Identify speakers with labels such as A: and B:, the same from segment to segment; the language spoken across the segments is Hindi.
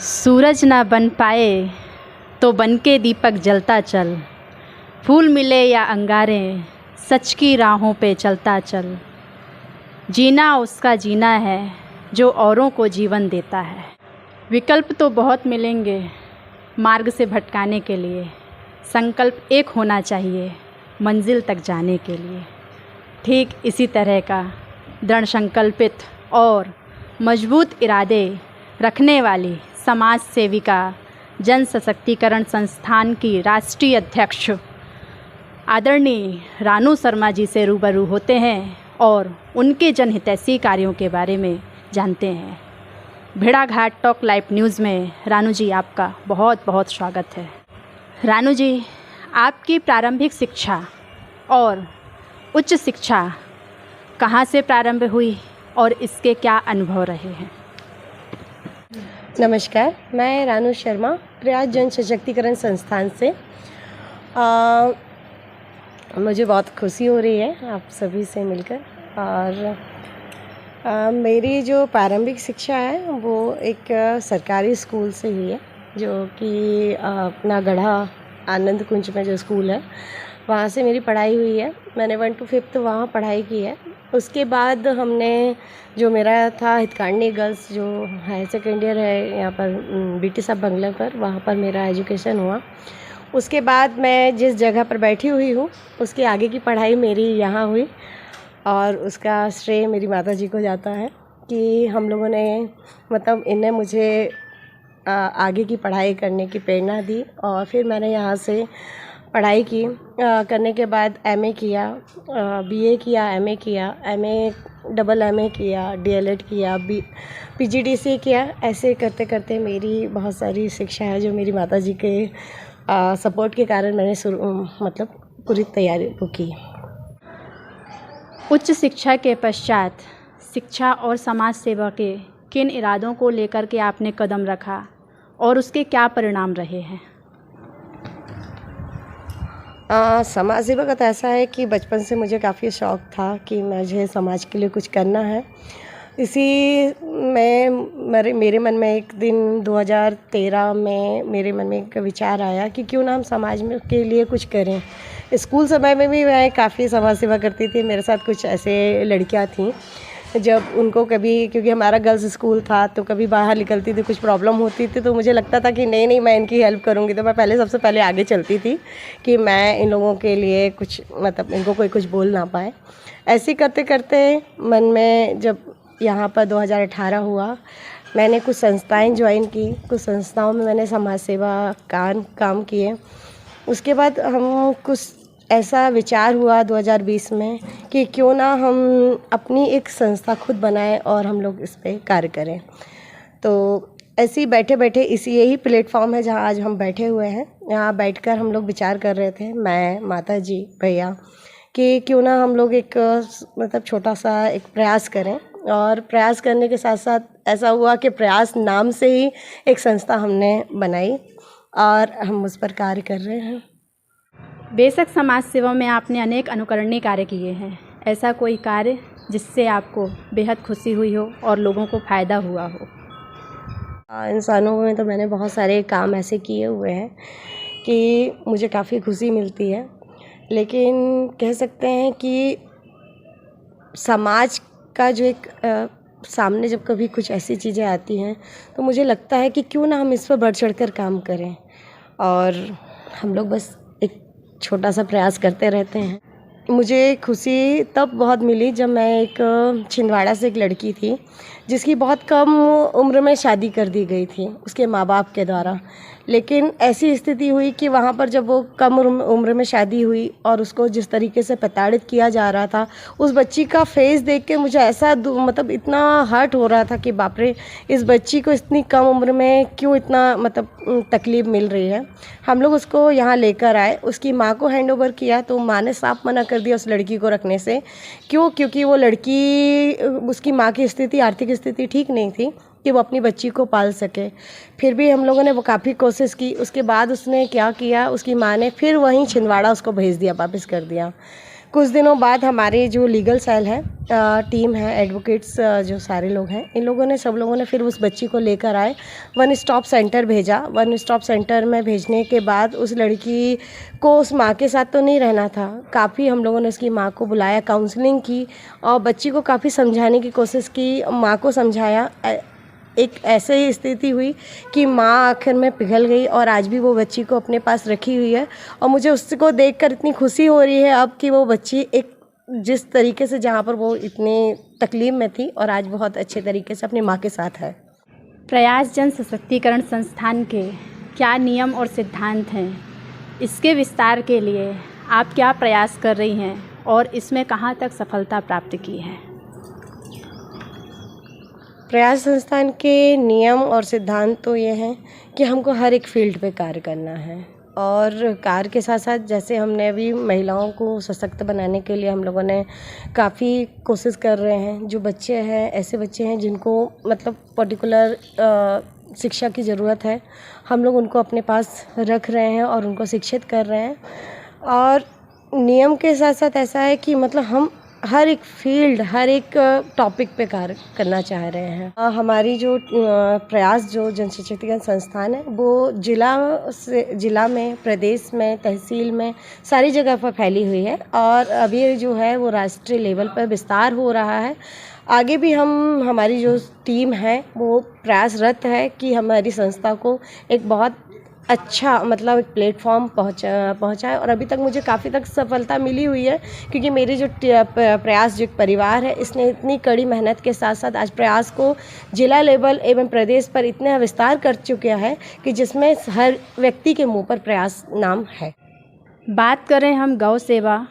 A: सूरज ना बन पाए तो बनके दीपक जलता चल, फूल मिले या अंगारे सच की राहों पे चलता चल। जीना उसका जीना है जो औरों को जीवन देता है। विकल्प तो बहुत मिलेंगे मार्ग से भटकाने के लिए, संकल्प एक होना चाहिए मंजिल तक जाने के लिए। ठीक इसी तरह का दृढ़ संकल्पित और मजबूत इरादे रखने वाली समाज सेविका जन सशक्तिकरण संस्थान की राष्ट्रीय अध्यक्ष आदरणीय रानू शर्मा जी से रूबरू होते हैं और उनके जनहितैषी कार्यों के बारे में जानते हैं। भेड़ाघाट टॉक लाइव न्यूज़ में रानू जी आपका बहुत बहुत स्वागत है। रानू जी, आपकी प्रारंभिक शिक्षा और उच्च शिक्षा कहाँ से प्रारंभ हुई और इसके क्या अनुभव रहे हैं?
B: नमस्कार, मैं रानू शर्मा प्रयास जन सशक्तिकरण संस्थान से। मुझे बहुत खुशी हो रही है आप सभी से मिलकर। और मेरी जो प्रारंभिक शिक्षा है वो एक सरकारी स्कूल से हुई है, जो कि अपना गढ़ा आनंद कुंज में जो स्कूल है वहाँ से मेरी पढ़ाई हुई है। मैंने 1 to 5th वहाँ पढ़ाई की है। उसके बाद हमने जो मेरा था हितकांडी गर्ल्स जो हायर सेकेंडरी है यहाँ पर बीटी साहब बंगला पर, वहाँ पर मेरा एजुकेशन हुआ। उसके बाद मैं जिस जगह पर बैठी हुई हूँ उसके आगे की पढ़ाई मेरी यहाँ हुई और उसका श्रेय मेरी माता जी को जाता है कि हम लोगों ने मतलब इन्हें मुझे आगे की पढ़ाई करने की प्रेरणा दी। और फिर मैंने यहाँ से पढ़ाई की, करने के बाद एमए किया, बीए किया, एमए किया, डबल एमए किया, डीएलएड किया, पीजीडीसी किया। ऐसे करते करते मेरी बहुत सारी शिक्षा है जो मेरी माताजी के सपोर्ट के कारण मैंने मतलब पूरी तैयारी को की।
A: उच्च शिक्षा के पश्चात शिक्षा और समाज सेवा के किन इरादों को लेकर के आपने कदम रखा और उसके क्या परिणाम रहे हैं?
B: समाज सेवा का तो ऐसा है कि बचपन से मुझे काफ़ी शौक़ था कि मुझे समाज के लिए कुछ करना है। इसी में मेरे मन में एक दिन 2013 में मेरे मन में एक विचार आया कि क्यों ना हम समाज में के लिए कुछ करें। स्कूल समय में भी मैं काफ़ी समाज सेवा करती थी। मेरे साथ कुछ ऐसे लड़कियां थीं, जब उनको कभी, क्योंकि हमारा गर्ल्स स्कूल था, तो कभी बाहर निकलती थी, कुछ प्रॉब्लम होती थी, तो मुझे लगता था कि नहीं मैं इनकी हेल्प करूँगी। तो मैं सबसे पहले आगे चलती थी कि मैं इन लोगों के लिए कुछ मतलब इनको कोई कुछ बोल ना पाए। ऐसे करते करते मन में जब यहाँ पर 2018 हुआ, मैंने कुछ संस्थाएं ज्वाइन की। कुछ संस्थाओं में मैंने समाज सेवा काम किए। उसके बाद हम कुछ ऐसा विचार हुआ 2020 में कि क्यों ना हम अपनी एक संस्था खुद बनाएं और हम लोग इस पे कार्य करें। तो ऐसे ही बैठे बैठे यही प्लेटफॉर्म है जहां आज हम बैठे हुए हैं। यहाँ बैठकर हम लोग विचार कर रहे थे, मैं, माता जी, भैया, कि क्यों ना हम लोग एक मतलब छोटा सा एक प्रयास करें। और प्रयास करने के साथ साथ ऐसा हुआ कि प्रयास नाम से ही एक संस्था हमने बनाई और हम उस पर कार्य कर रहे हैं।
A: बेशक समाज सेवा में आपने अनेक अनुकरणीय कार्य किए हैं। ऐसा कोई कार्य जिससे आपको बेहद खुशी हुई हो और लोगों को फ़ायदा हुआ हो?
B: इंसानों में तो मैंने बहुत सारे काम ऐसे किए हुए हैं कि मुझे काफ़ी खुशी मिलती है। लेकिन कह सकते हैं कि समाज का जो एक सामने जब कभी कुछ ऐसी चीज़ें आती हैं तो मुझे लगता है कि क्यों ना हम इस पर बढ़ चढ़ कर काम करें। और हम लोग बस एक छोटा सा प्रयास करते रहते हैं। मुझे खुशी तब बहुत मिली जब मैं एक छिंदवाड़ा से एक लड़की थी जिसकी बहुत कम उम्र में शादी कर दी गई थी उसके माँ बाप के द्वारा। लेकिन ऐसी स्थिति हुई कि वहाँ पर जब वो कम उम्र में शादी हुई और उसको जिस तरीके से प्रताड़ित किया जा रहा था, उस बच्ची का फेस देख के मुझे ऐसा मतलब इतना हर्ट हो रहा था कि बाप रे, इस बच्ची को इतनी कम उम्र में क्यों इतना मतलब तकलीफ़ मिल रही है। हम लोग उसको यहाँ लेकर आए, उसकी माँ को हैंड ओवर किया तो माँ ने साफ मना कर दिया उस लड़की को रखने से। क्योंकि वो लड़की, उसकी माँ की स्थिति, आर्थिक स्थिति ठीक नहीं थी कि वो अपनी बच्ची को पाल सके। फिर भी हम लोगों ने वो काफ़ी कोशिश की। उसके बाद उसने क्या किया, उसकी माँ ने फिर वहीं छिंदवाड़ा उसको भेज दिया, वापस कर दिया। कुछ दिनों बाद हमारे जो लीगल सेल है, टीम है, एडवोकेट्स जो सारे लोग हैं, इन लोगों ने, सब लोगों ने फिर उस बच्ची को लेकर आए, वन स्टॉप सेंटर भेजा। वन स्टॉप सेंटर में भेजने के बाद उस लड़की को उस माँ के साथ तो नहीं रहना था। काफ़ी हम लोगों ने उसकी माँ को बुलाया, काउंसलिंग की और बच्ची को काफ़ी समझाने की कोशिश की, माँ को समझाया। एक ऐसे ही स्थिति हुई कि माँ आखिर में पिघल गई और आज भी वो बच्ची को अपने पास रखी हुई है। और मुझे उसको देखकर इतनी खुशी हो रही है अब कि वो बच्ची एक जिस तरीके से, जहाँ पर वो इतनी तकलीफ़ में थी, और आज बहुत अच्छे तरीके से अपनी माँ के साथ है।
A: प्रयास जन सशक्तिकरण संस्थान के क्या नियम और सिद्धांत हैं? इसके विस्तार के लिए आप क्या प्रयास कर रही हैं और इसमें कहाँ तक सफलता प्राप्त की है?
B: प्रयास संस्थान के नियम और सिद्धांत तो ये हैं कि हमको हर एक फील्ड पे कार्य करना है, और कार्य के साथ साथ जैसे हमने अभी महिलाओं को सशक्त बनाने के लिए हम लोगों ने काफ़ी कोशिश कर रहे हैं। जो बच्चे हैं, ऐसे बच्चे हैं जिनको मतलब पर्टिकुलर शिक्षा की ज़रूरत है, हम लोग उनको अपने पास रख रहे हैं और उनको शिक्षित कर रहे हैं। और नियम के साथ साथ ऐसा है कि मतलब हम हर एक फील्ड, हर एक टॉपिक पे कार्य करना चाह रहे हैं। हमारी जो प्रयास जो जन सशक्तिकरण संस्थान है, वो जिला में, प्रदेश में, तहसील में, सारी जगह पर फैली हुई है, और अभी जो है वो राष्ट्रीय लेवल पर विस्तार हो रहा है। आगे भी हमारी जो टीम है वो प्रयासरत है कि हमारी संस्था को एक बहुत अच्छा मतलब एक प्लेटफॉर्म पहुंचाए। और अभी तक मुझे काफ़ी तक सफलता मिली हुई है, क्योंकि मेरी जो प्रयास जो परिवार है, इसने इतनी कड़ी मेहनत के साथ साथ आज प्रयास को जिला लेवल एवं प्रदेश पर इतना विस्तार कर चुका है कि जिसमें हर व्यक्ति के मुंह पर प्रयास नाम है।
A: बात करें हम गौ सेवा,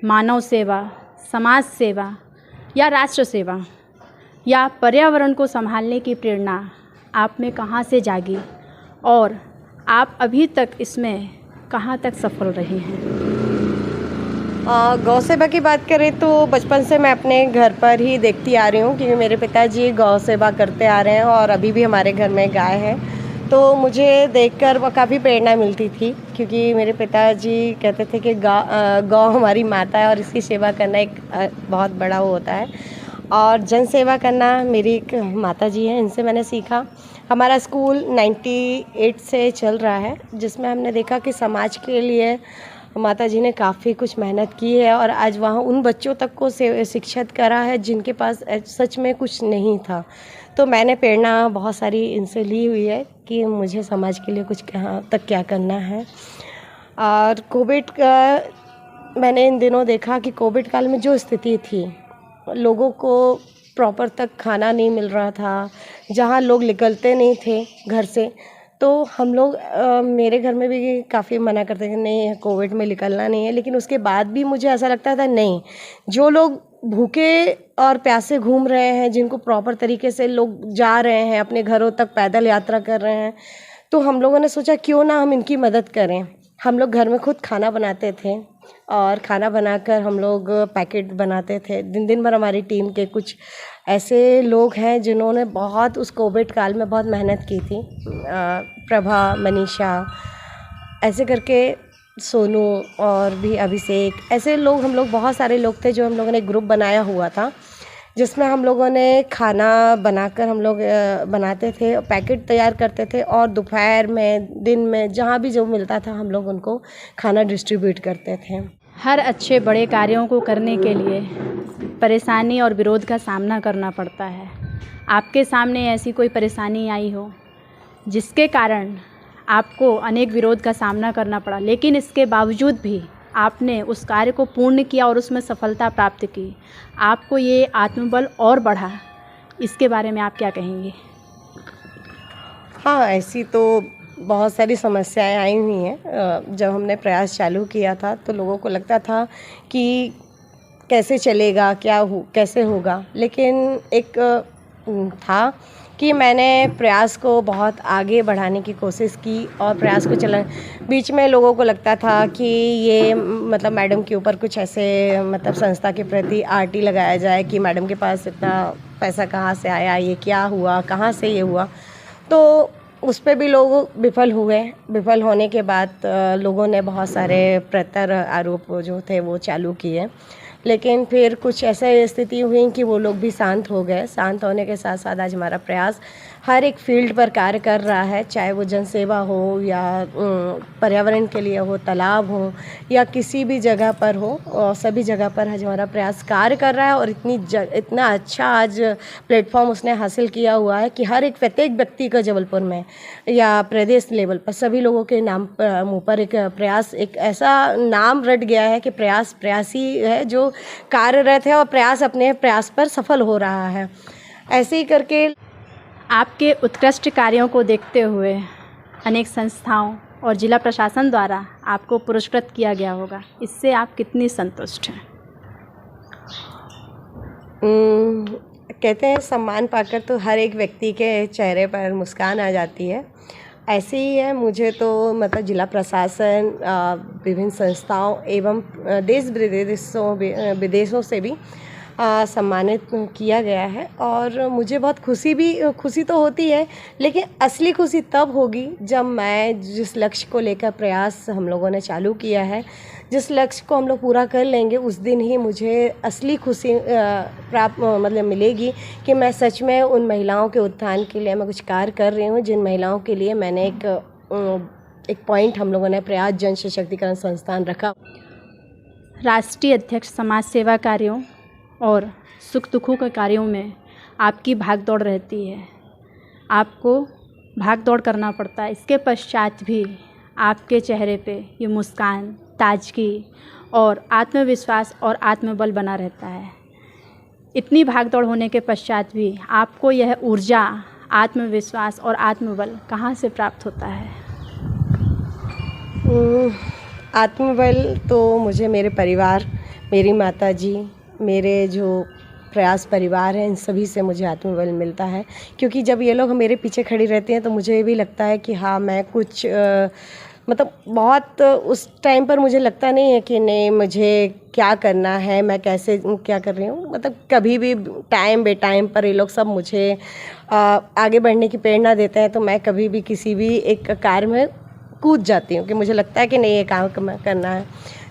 A: मानव सेवा, समाज सेवा या राष्ट्र सेवा या पर्यावरण को संभालने की प्रेरणा आप में कहाँ से जागी और आप अभी तक इसमें कहाँ तक सफल रही हैं?
B: गौ सेवा की बात करें तो बचपन से मैं अपने घर पर ही देखती आ रही हूँ, क्योंकि मेरे पिताजी गौ सेवा करते आ रहे हैं और अभी भी हमारे घर में गाय है। तो मुझे देखकर वो काफ़ी प्रेरणा मिलती थी, क्योंकि मेरे पिताजी कहते थे कि गौ हमारी माता है और इसकी सेवा करना एक बहुत बड़ा वो होता है। और जन सेवा करना मेरी एक माता जी हैं, इनसे मैंने सीखा। हमारा स्कूल 98 से चल रहा है, जिसमें हमने देखा कि समाज के लिए माता जी ने काफ़ी कुछ मेहनत की है, और आज वहाँ उन बच्चों तक को शिक्षित करा है जिनके पास सच में कुछ नहीं था। तो मैंने प्रेरणा बहुत सारी इनसे ली हुई है कि मुझे समाज के लिए कुछ कहाँ तक क्या करना है। और कोविड का मैंने इन दिनों देखा कि कोविड काल में जो स्थिति थी, लोगों को प्रॉपर तक खाना नहीं मिल रहा था, जहाँ लोग निकलते नहीं थे घर से, तो हम लोग मेरे घर में भी काफ़ी मना करते थे, नहीं कोविड में निकलना नहीं है। लेकिन उसके बाद भी मुझे ऐसा लगता था नहीं, जो लोग भूखे और प्यासे घूम रहे हैं, जिनको प्रॉपर तरीके से लोग जा रहे हैं, अपने घरों तक पैदल यात्रा कर रहे हैं, तो हम लोगों ने सोचा क्यों ना हम इनकी मदद करें। हम लोग घर में खुद खाना बनाते थे, और खाना बनाकर हम लोग पैकेट बनाते थे। दिन भर हमारी टीम के कुछ ऐसे लोग हैं जिन्होंने बहुत उस कोविड काल में बहुत मेहनत की थी। प्रभा, मनीषा, ऐसे करके सोनू और भी अभिषेक, ऐसे लोग, हम लोग बहुत सारे लोग थे जो हम लोगों ने ग्रुप बनाया हुआ था, जिसमें हम लोगों ने खाना बनाकर हम लोग बनाते थे, पैकेट तैयार करते थे, और दोपहर में, दिन में, जहाँ भी जो मिलता था हम लोग उनको खाना डिस्ट्रीब्यूट करते थे।
A: हर अच्छे बड़े कार्यों को करने के लिए परेशानी और विरोध का सामना करना पड़ता है। आपके सामने ऐसी कोई परेशानी आई हो जिसके कारण आपको अनेक विरोध का सामना करना पड़ा, लेकिन इसके बावजूद भी आपने उस कार्य को पूर्ण किया और उसमें सफलता प्राप्त की, आपको ये आत्मबल और बढ़ा, इसके बारे में आप क्या कहेंगे?
B: हाँ, ऐसी तो बहुत सारी समस्याएं आई हुई हैं। जब हमने प्रयास चालू किया था तो लोगों को लगता था कि कैसे चलेगा, कैसे होगा, लेकिन एक था कि मैंने प्रयास को बहुत आगे बढ़ाने की कोशिश की, और प्रयास को चला। बीच में लोगों को लगता था कि ये मतलब मैडम के ऊपर कुछ ऐसे मतलब संस्था के प्रति आरटी लगाया जाए कि मैडम के पास इतना पैसा कहाँ से आया, ये क्या हुआ, कहाँ से ये हुआ। तो उस पे भी लोग विफल हुए। विफल होने के बाद लोगों ने बहुत सारे प्रत्यर आरोप जो थे वो चालू किए, लेकिन फिर कुछ ऐसे स्थिति हुई कि वो लोग भी शांत हो गए। शांत होने के साथ साथ आज हमारा प्रयास हर एक फील्ड पर कार्य कर रहा है, चाहे वो जनसेवा हो या पर्यावरण के लिए हो, तालाब हो या किसी भी जगह पर हो, और सभी जगह पर आज हमारा प्रयास कार्य कर रहा है। और इतना अच्छा आज प्लेटफॉर्म उसने हासिल किया हुआ है कि हर एक प्रत्येक व्यक्ति का जबलपुर में या प्रदेश लेवल पर सभी लोगों के नाम मुँह पर एक प्रयास, एक ऐसा नाम रट गया है कि प्रयास प्रयासी है जो कार्यरत है और प्रयास अपने प्रयास पर सफल हो रहा है। ऐसे ही करके
A: आपके उत्कृष्ट कार्यों को देखते हुए अनेक संस्थाओं और जिला प्रशासन द्वारा आपको पुरस्कृत किया गया होगा, इससे आप कितनी संतुष्ट हैं?
B: कहते हैं सम्मान पाकर तो हर एक व्यक्ति के चेहरे पर मुस्कान आ जाती है। ऐसे ही है, मुझे तो मतलब जिला प्रशासन, विभिन्न संस्थाओं एवं देश विदेशों से भी सम्मानित किया गया है। और मुझे बहुत खुशी तो होती है, लेकिन असली खुशी तब होगी जब मैं जिस लक्ष्य को लेकर प्रयास हम लोगों ने चालू किया है, जिस लक्ष्य को हम लोग पूरा कर लेंगे, उस दिन ही मुझे असली खुशी प्राप्त मतलब मिलेगी कि मैं सच में उन महिलाओं के उत्थान के लिए मैं कुछ कार्य कर रही हूँ, जिन महिलाओं के लिए मैंने एक पॉइंट हम लोगों ने प्रयास जन सशक्तिकरण संस्थान रखा।
A: राष्ट्रीय अध्यक्ष समाज सेवा कार्यों और सुख दुखों के कार्यों में आपकी भाग दौड़ रहती है, आपको भाग दौड़ करना पड़ता है। इसके पश्चात भी आपके चेहरे पे ये मुस्कान, ताजगी और आत्मविश्वास और आत्मबल बना रहता है। इतनी भाग दौड़ होने के पश्चात भी आपको यह ऊर्जा, आत्मविश्वास और आत्मबल कहाँ से प्राप्त होता है?
B: आत्मबल तो मुझे मेरे परिवार, मेरी माताजी, मेरे जो प्रयास परिवार है, इन सभी से मुझे आत्मबल मिलता है। क्योंकि जब ये लोग मेरे पीछे खड़ी रहती हैं तो मुझे भी लगता है कि हाँ, मैं कुछ मतलब बहुत उस टाइम पर मुझे लगता नहीं है कि नहीं मुझे क्या करना है, मैं कैसे क्या कर रही हूँ। मतलब कभी भी टाइम बे टाइम पर ये लोग सब मुझे आगे बढ़ने की प्रेरणा देते हैं, तो मैं कभी भी किसी भी एक कार्य में कूद जाती हूँ कि मुझे लगता है कि नहीं ये काम करना है।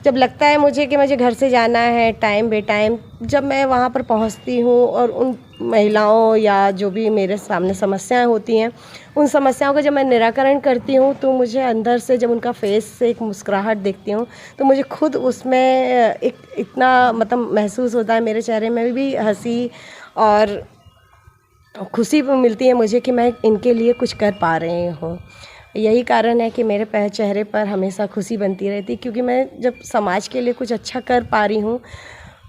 B: जब लगता है मुझे कि मुझे घर से जाना है टाइम बे टाइम, जब मैं वहाँ पर पहुँचती हूँ और उन महिलाओं या जो भी मेरे सामने समस्याएं होती हैं, उन समस्याओं का जब मैं निराकरण करती हूँ, तो मुझे अंदर से जब उनका फेस से एक मुस्कुराहट देखती हूँ, तो मुझे खुद उसमें एक इतना मतलब महसूस होता है, मेरे चेहरे में भी हंसी और खुशी मिलती है मुझे कि मैं इनके लिए कुछ कर पा रही हूँ। यही कारण है कि मेरे चेहरे पर हमेशा खुशी बनती रहती, क्योंकि मैं जब समाज के लिए कुछ अच्छा कर पा रही हूँ,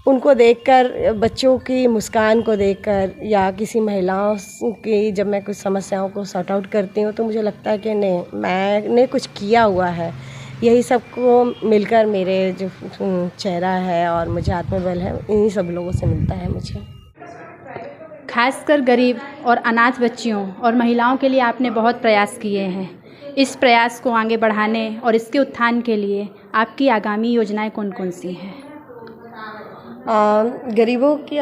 B: उनको देखकर, बच्चों की मुस्कान को देखकर या किसी महिलाओं की जब मैं कुछ समस्याओं को सॉर्ट आउट करती हूँ, तो मुझे लगता है कि नहीं, मैंने कुछ किया हुआ है। यही सबको मिलकर मेरे जो चेहरा है और मुझे आत्मबल है, इन्हीं सब लोगों से मिलता है मुझे।
A: खासकर गरीब और अनाथ बच्चियों और महिलाओं के लिए आपने बहुत प्रयास किए हैं। इस प्रयास को आगे बढ़ाने और इसके उत्थान के लिए आपकी आगामी योजनाएं कौन-कौन सी हैं?
B: गरीबों की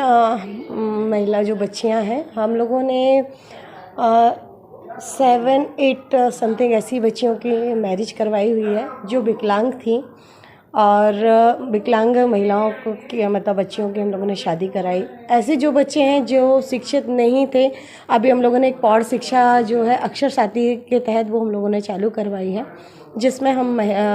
B: महिला जो बच्चियां हैं, हम लोगों ने 7-8 समथिंग ऐसी बच्चियों की मैरिज करवाई हुई है जो विकलांग थी, और विकलांग महिलाओं को की मतलब बच्चियों की हम लोगों ने शादी कराई। ऐसे जो बच्चे हैं जो शिक्षित नहीं थे, अभी हम लोगों ने एक पौड़ शिक्षा जो है अक्षर साथी के तहत वो हम लोगों ने चालू करवाई है, जिसमें हम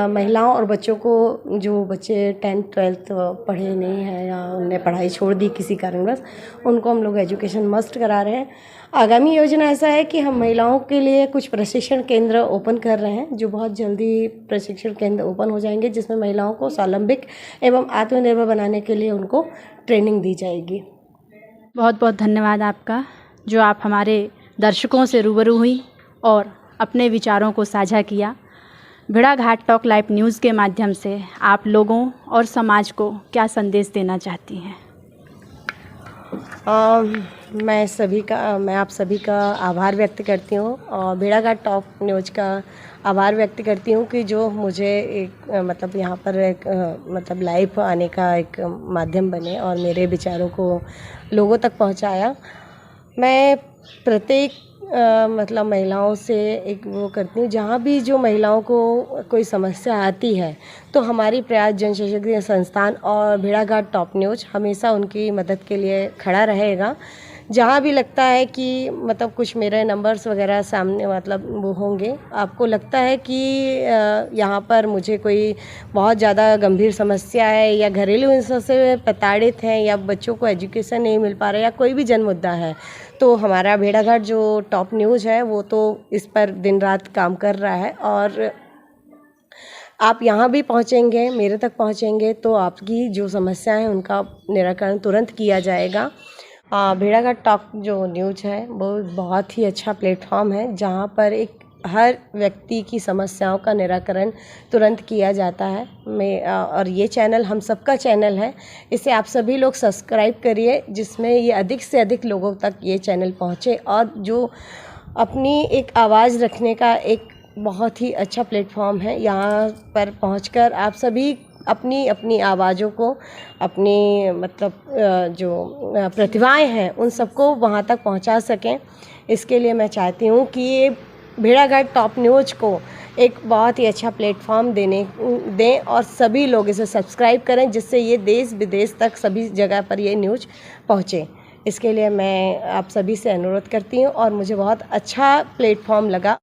B: महिलाओं और बच्चों को, जो बच्चे 10th-12th पढ़े नहीं हैं या उनने पढ़ाई छोड़ दी किसी कारणवश, उनको हम लोग एजुकेशन मस्ट करा रहे हैं। आगामी योजना ऐसा है कि हम महिलाओं के लिए कुछ प्रशिक्षण केंद्र ओपन कर रहे हैं, जो बहुत जल्दी प्रशिक्षण केंद्र ओपन हो जाएंगे, जिसमें महिलाओं को स्वावलंबिक एवं आत्मनिर्भर बनाने के लिए उनको ट्रेनिंग दी जाएगी।
A: बहुत बहुत धन्यवाद आपका, जो आप हमारे दर्शकों से रूबरू हुई और अपने विचारों को साझा किया। भेड़ाघाट टॉक लाइव न्यूज़ के माध्यम से आप लोगों और समाज को क्या संदेश देना चाहती हैं?
B: मैं आप सभी का आभार व्यक्त करती हूँ, और भेड़ाघाट टॉक न्यूज़ का आभार व्यक्त करती हूँ कि जो मुझे एक मतलब यहाँ पर एक मतलब लाइव आने का एक माध्यम बने और मेरे विचारों को लोगों तक पहुँचाया। मैं प्रत्येक मतलब महिलाओं से एक वो करती हूँ, जहाँ भी जो महिलाओं को कोई समस्या आती है तो हमारी प्रयास जन सशक्ति संस्थान और भेड़ाघाट टॉप न्यूज़ हमेशा उनकी मदद के लिए खड़ा रहेगा। जहाँ भी लगता है कि मतलब कुछ मेरे नंबर्स वगैरह सामने मतलब वो होंगे, आपको लगता है कि यहाँ पर मुझे कोई बहुत ज़्यादा गंभीर समस्या है या घरेलू हिंसा से प्रताड़ित हैं या बच्चों को एजुकेशन नहीं मिल पा रहा है या कोई भी जन मुद्दा है, तो हमारा भेड़ाघाट जो टॉप न्यूज़ है वो तो इस पर दिन रात काम कर रहा है। और आप यहाँ भी पहुँचेंगे, मेरे तक पहुँचेंगे तो आपकी जो समस्याएं हैं उनका निराकरण तुरंत किया जाएगा। भेड़ाघाट टॉप जो न्यूज़ है वो बहुत ही अच्छा प्लेटफॉर्म है, जहाँ पर एक हर व्यक्ति की समस्याओं का निराकरण तुरंत किया जाता है। और ये चैनल हम सबका चैनल है, इसे आप सभी लोग सब्सक्राइब करिए, जिसमें ये अधिक से अधिक लोगों तक ये चैनल पहुँचे और जो अपनी एक आवाज़ रखने का एक बहुत ही अच्छा प्लेटफॉर्म है। यहाँ पर पहुंचकर आप सभी अपनी अपनी आवाज़ों को, अपनी मतलब जो प्रतिभाएं हैं उन सबको वहाँ तक पहुँचा सकें। इसके लिए मैं चाहती हूँ कि ये भेड़ाघाट टॉप न्यूज़ को एक बहुत ही अच्छा प्लेटफॉर्म दें और सभी लोग इसे सब्सक्राइब करें, जिससे ये देश विदेश तक सभी जगह पर ये न्यूज़ पहुँचे। इसके लिए मैं आप सभी से अनुरोध करती हूँ और मुझे बहुत अच्छा प्लेटफॉर्म लगा।